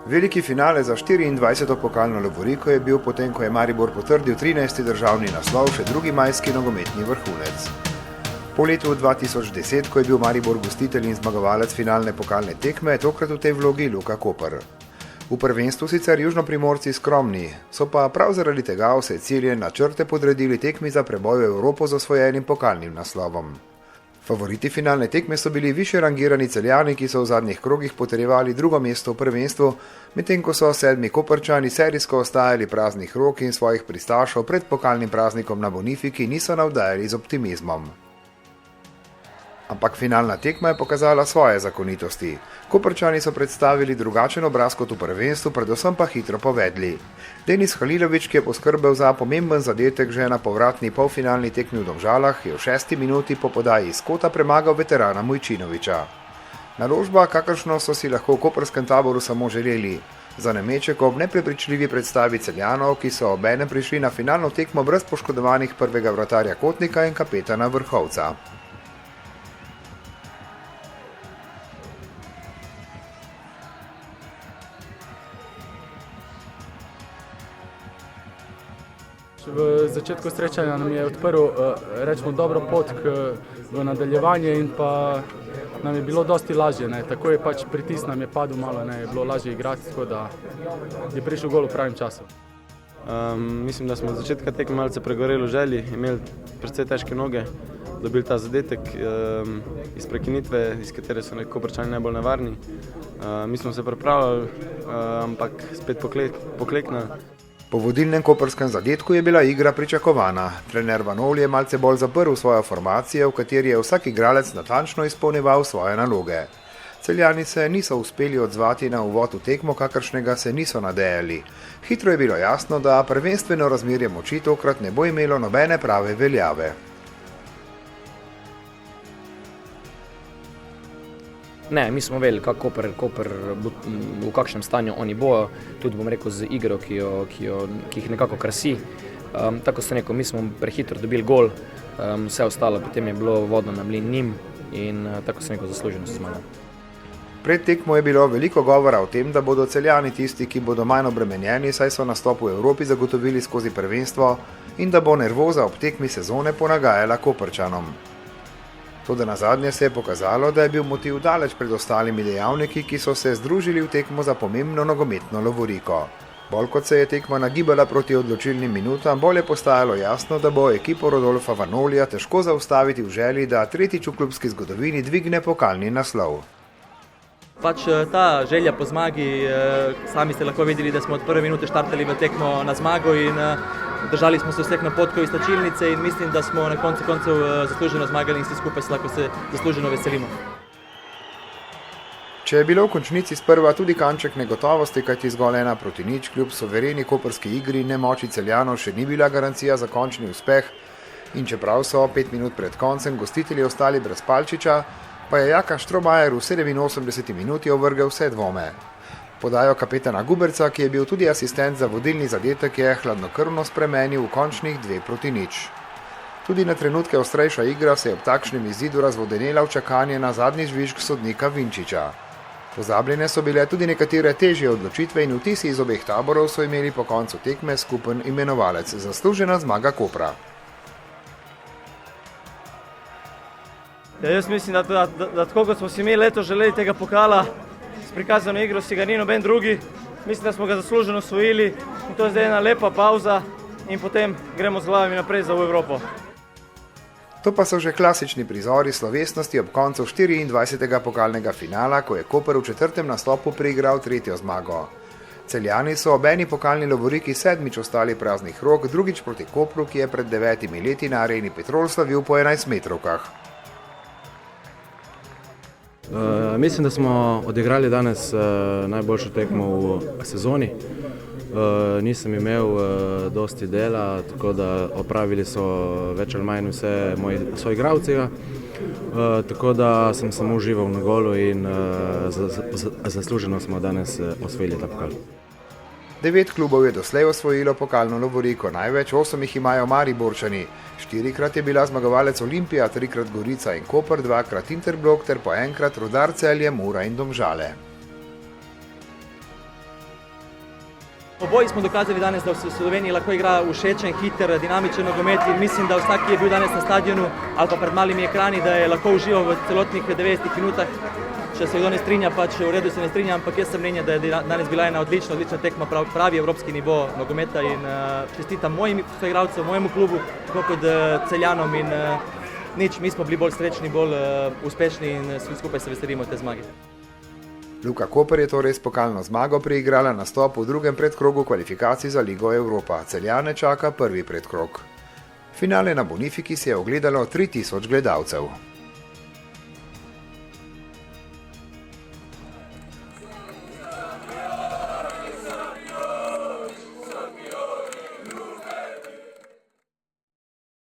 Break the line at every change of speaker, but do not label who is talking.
Veliki finale za 24. pokalno lovoriko je bil potem, ko je Maribor potrdil 13. državni naslov, še drugi majski nogometni vrhunec. Po letu 2010, ko je bil Maribor gostitelj in zmagovalec finalne pokalne tekme, je tokrat v tej vlogi Luka Koper. V prvenstvu sicer južnoprimorci skromni, so pa prav zaradi tega vse cilje načrte podredili tekmi za preboj v Evropo z osvojenim pokalnim naslovom. Favoriti finalne tekme so bili višje rangirani Celjani, ki so v zadnjih krogih potrjevali drugo mesto v prvenstvu, medtem ko so sedmi Koprčani serijsko ostajali praznih rok in svojih pristašov pred pokalnim praznikom na Bonifiki niso navdajali z optimizmom. Ampak finalna tekma je pokazala svoje zakonitosti. Koprčani so predstavili drugačen obraz kot v prvenstvu, predvsem pa hitro povedli. Denis Halilović, ki je poskrbel za pomemben zadetek že na povratni polfinalni tekmi v Domžalah, je v 6. minuti po podaji iz kota premagal veterana Mujčinovića. Naložba, kakršno so si lahko v koprskem taboru samo želeli. Za nameček ob neprepričljivi predstavi Celjanov, ki so obenem prišli na finalno tekmo brez poškodovanih prvega vratarja Kotnika in kapetana Vrhovca.
V začetku srečanja nam je odprl, rečemo, dobro pot v nadaljevanje in pa nam je bilo dosti lažje. Tako je pač pritisk nam je padel malo, je bilo lažje igrati, tako da je prišel gol v pravim času.
Mislim, da smo od začetka tekme malce pregoreli v želji, imeli precej težke noge, dobili ta zadetek iz prekinitve, iz katere so Koprčani najbolj nevarni. Mi smo se pripravljali, ampak spet pokleknili.
Po vodilnem koprskem zadetku je bila igra pričakovana. Trener Vanoli je malce bolj zaprl svojo formacijo, v kateri je vsak igralec natančno izpolnjeval svoje naloge. Celjani se niso uspeli odzvati na uvod v tekmo, kakršnega se niso nadejali. Hitro je bilo jasno, da prvenstveno razmerje moči tokrat ne bo imelo nobene prave veljave.
Ne, mi smo vedeli, kako Koper, v kakšnem stanju oni bojo, tudi bom rekel z igro, ki jih nekako krasi. Tako sem rekel, mi smo prehitro dobili gol, vse ostalo potem je bilo vodno na mlin njim in tako sem rekel, zasluženo so zmagali.
Pred tekmo je bilo veliko govora o tem, da bodo Celjani tisti, ki bodo manj obremenjeni, saj so nastop v Evropi zagotovili skozi prvenstvo in da bo nervoza ob tekmi sezone ponagajala Koprčanom. Toda nazadnje se je pokazalo, da je bil motiv daleč pred ostalimi dejavniki, ki so se združili v tekmo za pomembno nogometno lovoriko. Bolj kot se je tekma nagibala proti odločilnim minutam, bolj je postajalo jasno, da bo ekipo Rodolfa Vanolija težko zaustaviti v želji, da tretjič v klubski zgodovini dvigne pokalni naslov.
Pač ta želja po zmagi, sami ste lahko videli, da smo od prve minute štartali v tekmo na zmago in držali smo se vseh napotkov iz slačilnice in mislim, da smo na koncu koncev zasluženo zmagali in vsi skupaj se lahko se zasluženo veselimo.
Če je bilo v končnici sprva tudi kanček negotovosti, kajti zgolj 1-0, kljub suvereni koprski igri in nemoči Celjanov še ni bila garancija za končni uspeh in čeprav so 5 minut pred koncem gostitelji ostali brez Palčiča, pa je Jaka Štromajer v 87 minuti ovrgel vse dvome. Podajo kapetana Guberca, ki je bil tudi asistent za vodilni zadetek, je hladnokrvno spremenil v končnih 2-0. Tudi na trenutke ostrejša igra se je ob takšnem izidu razvodenela v čakanje na zadnji žvižg sodnika Vinčiča. Pozabljene so bile tudi nekatere težje odločitve in vtisi iz obeh taborov so imeli po koncu tekme skupen imenovalec, zaslužena zmaga Kopra.
Ja, jaz mislim, da tako kot smo si imeli leto želeli tega pokala, s prikazano igro si ga ni noben drugi. Mislim, da smo ga zasluženo osvojili in to je zdaj ena lepa pauza in potem gremo z glavami naprej za v Evropo.
To pa so že klasični prizori slovesnosti ob koncu 24. pokalnega finala, ko je Koper v 4. nastopu priigral 3. zmago. Celjani so ob eni pokalni lovoriki 7. ostali praznih rok, drugič proti Kopru, ki je pred 9 leti na areni Petrol slavil po 11-metrovkah.
Mislim, da smo odigrali danes najboljšo tekmo v sezoni. Nisem imel dosti dela, tako da opravili so več ali manj vse moji soigralci. Tako da sem samo užival na golu in zasluženo smo danes osvojili ta pokal.
9 klubov je doslej osvojilo pokalno lovoriko, največ 8 jih imajo Mariborčani. 4-krat je bila zmagovalec Olimpija, 3-krat Gorica in Koper, 2-krat Interblok ter po 1-krat Rudar Celje, Mura in Domžale.
Oboji smo dokazali danes, da v Sloveniji lahko igra všečen, hiter, dinamičen nogomet in mislim, da vsak, ki je bil danes na stadionu ali pa pred malimi ekrani, da je lahko užival v celotnih 90 minutah. Če se kdo ne strinja, pač v redu se ne strinja, ampak jaz sem mnenja, da je danes bila ena odlična tekma, pravi evropski nivo nogometa in čestitam mojim soigralcem, mojemu klubu, tako kot Celjanom in nič, mi smo bili bolj srečni, bolj uspešni in vsi skupaj se veselimo te zmage.
Luka Koper je torej s pokalno zmago priigrala nastop v drugem predkrogu kvalifikacij za Ligo Evropa. Celjane čaka prvi predkrog. Finale na Bonifiki si je ogledalo 3000 gledalcev.